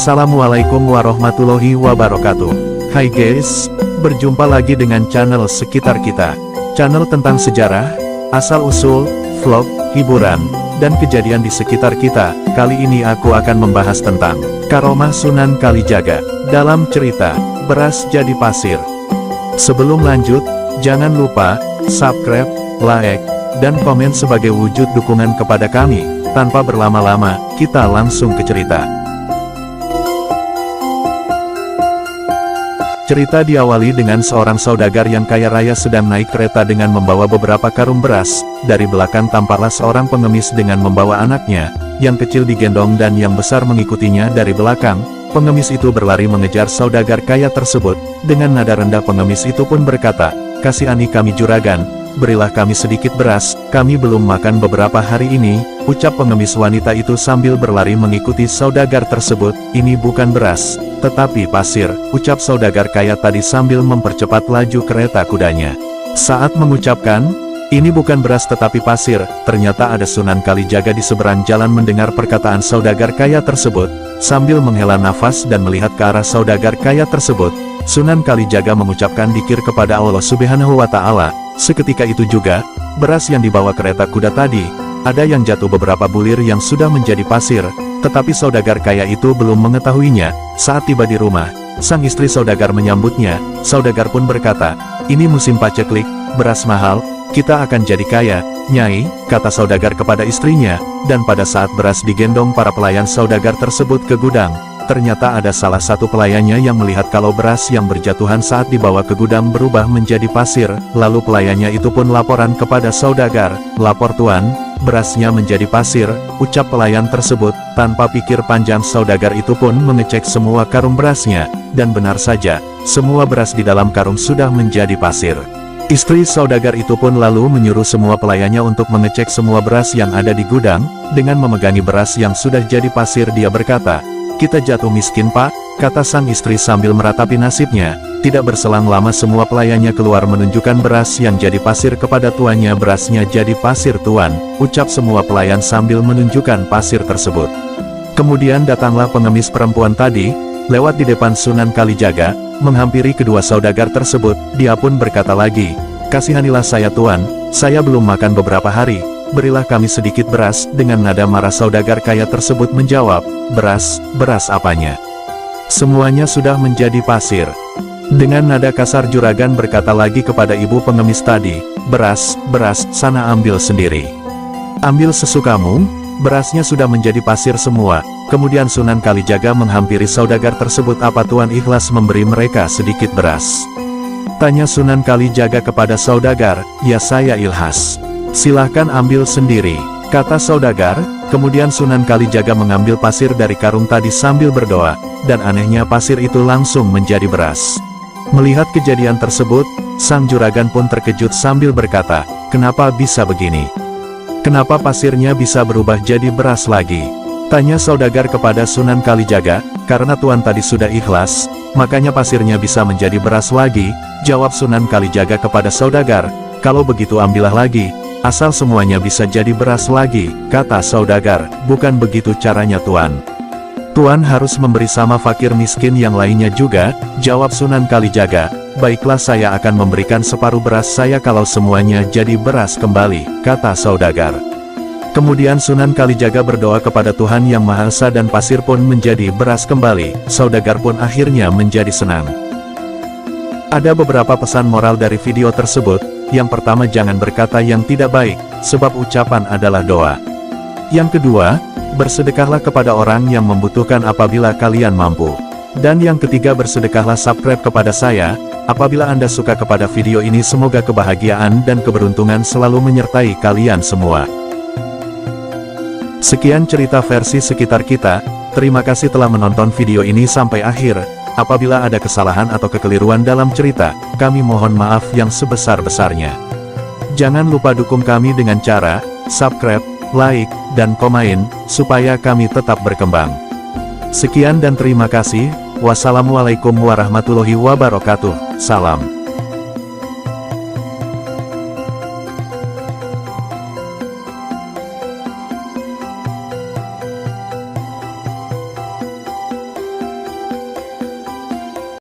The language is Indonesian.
Assalamualaikum warahmatullahi wabarakatuh. Hai guys, berjumpa lagi dengan channel Sekitar Kita. Channel tentang sejarah, asal-usul, vlog, hiburan, dan kejadian di sekitar kita. Kali ini aku akan membahas tentang Karomah Sunan Kalijaga. Dalam cerita, beras jadi pasir. Sebelum lanjut, jangan lupa subscribe, like, dan komen sebagai wujud dukungan kepada kami. Tanpa berlama-lama, kita langsung ke cerita. Cerita diawali dengan seorang saudagar yang kaya raya sedang naik kereta dengan membawa beberapa karung beras. Dari belakang tampaklah seorang pengemis dengan membawa anaknya, yang kecil digendong dan yang besar mengikutinya dari belakang. Pengemis itu berlari mengejar saudagar kaya tersebut. Dengan nada rendah pengemis itu pun berkata, "Kasihani kami juragan, berilah kami sedikit beras, kami belum makan beberapa hari ini," ucap pengemis wanita itu sambil berlari mengikuti saudagar tersebut. "Ini bukan beras, tetapi pasir," ucap saudagar kaya tadi sambil mempercepat laju kereta kudanya. Saat mengucapkan, "Ini bukan beras tetapi pasir," ternyata ada Sunan Kalijaga di seberang jalan mendengar perkataan saudagar kaya tersebut. Sambil menghela nafas dan melihat ke arah saudagar kaya tersebut, Sunan Kalijaga mengucapkan dzikir kepada Allah Subhanahu wa Ta'ala. Seketika itu juga, beras yang dibawa kereta kuda tadi, ada yang jatuh beberapa bulir yang sudah menjadi pasir, tetapi saudagar kaya itu belum mengetahuinya. Saat tiba di rumah, sang istri saudagar menyambutnya. Saudagar pun berkata, "Ini musim paceklik, beras mahal, kita akan jadi kaya, Nyai," kata saudagar kepada istrinya. Dan pada saat beras digendong para pelayan saudagar tersebut ke gudang, ternyata ada salah satu pelayannya yang melihat kalau beras yang berjatuhan saat dibawa ke gudang berubah menjadi pasir. Lalu pelayannya itu pun laporan kepada saudagar, "Lapor tuan, berasnya menjadi pasir," ucap pelayan tersebut. Tanpa pikir panjang saudagar itu pun mengecek semua karung berasnya, dan benar saja, semua beras di dalam karung sudah menjadi pasir. Istri saudagar itu pun lalu menyuruh semua pelayannya untuk mengecek semua beras yang ada di gudang. Dengan memegangi beras yang sudah jadi pasir, dia berkata, "Kita jatuh miskin, Pak," kata sang istri sambil meratapi nasibnya. Tidak berselang lama semua pelayannya keluar menunjukkan beras yang jadi pasir kepada tuannya. "Berasnya jadi pasir, tuan," ucap semua pelayan sambil menunjukkan pasir tersebut. Kemudian datanglah pengemis perempuan tadi, lewat di depan Sunan Kalijaga, menghampiri kedua saudagar tersebut. Dia pun berkata lagi, "Kasihanilah saya tuan, saya belum makan beberapa hari, berilah kami sedikit beras." Dengan nada marah saudagar kaya tersebut menjawab, "Beras, beras apanya? Semuanya sudah menjadi pasir." Dengan nada kasar juragan berkata lagi kepada ibu pengemis tadi, "Beras, beras, sana ambil sendiri. Ambil sesukamu, berasnya sudah menjadi pasir semua." Kemudian Sunan Kalijaga menghampiri saudagar tersebut, "Apa tuan ikhlas memberi mereka sedikit beras?" tanya Sunan Kalijaga kepada saudagar. "Ya, saya ikhlas. Silahkan ambil sendiri," kata saudagar. Kemudian Sunan Kalijaga mengambil pasir dari karung tadi sambil berdoa, dan anehnya pasir itu langsung menjadi beras. Melihat kejadian tersebut, sang juragan pun terkejut sambil berkata, "Kenapa bisa begini? Kenapa pasirnya bisa berubah jadi beras lagi?" tanya saudagar kepada Sunan Kalijaga. "Karena tuan tadi sudah ikhlas, makanya pasirnya bisa menjadi beras lagi," jawab Sunan Kalijaga kepada saudagar. "Kalau begitu ambillah lagi, asal semuanya bisa jadi beras lagi," kata saudagar. "Bukan begitu caranya tuan. Tuan harus memberi sama fakir miskin yang lainnya juga," jawab Sunan Kalijaga. "Baiklah, saya akan memberikan separuh beras saya kalau semuanya jadi beras kembali," kata saudagar. Kemudian Sunan Kalijaga berdoa kepada Tuhan Yang Maha Esa dan pasir pun menjadi beras kembali. Saudagar pun akhirnya menjadi senang. Ada beberapa pesan moral dari video tersebut. Yang pertama, jangan berkata yang tidak baik, sebab ucapan adalah doa. Yang kedua, bersedekahlah kepada orang yang membutuhkan apabila kalian mampu. Dan yang ketiga, bersedekahlah subscribe kepada saya. Apabila Anda suka kepada video ini, semoga kebahagiaan dan keberuntungan selalu menyertai kalian semua. Sekian cerita versi Sekitar Kita. Terima kasih telah menonton video ini sampai akhir. Apabila ada kesalahan atau kekeliruan dalam cerita, kami mohon maaf yang sebesar-besarnya. Jangan lupa dukung kami dengan cara subscribe, like, dan komen, supaya kami tetap berkembang. Sekian dan terima kasih. Wassalamualaikum warahmatullahi wabarakatuh. Salam.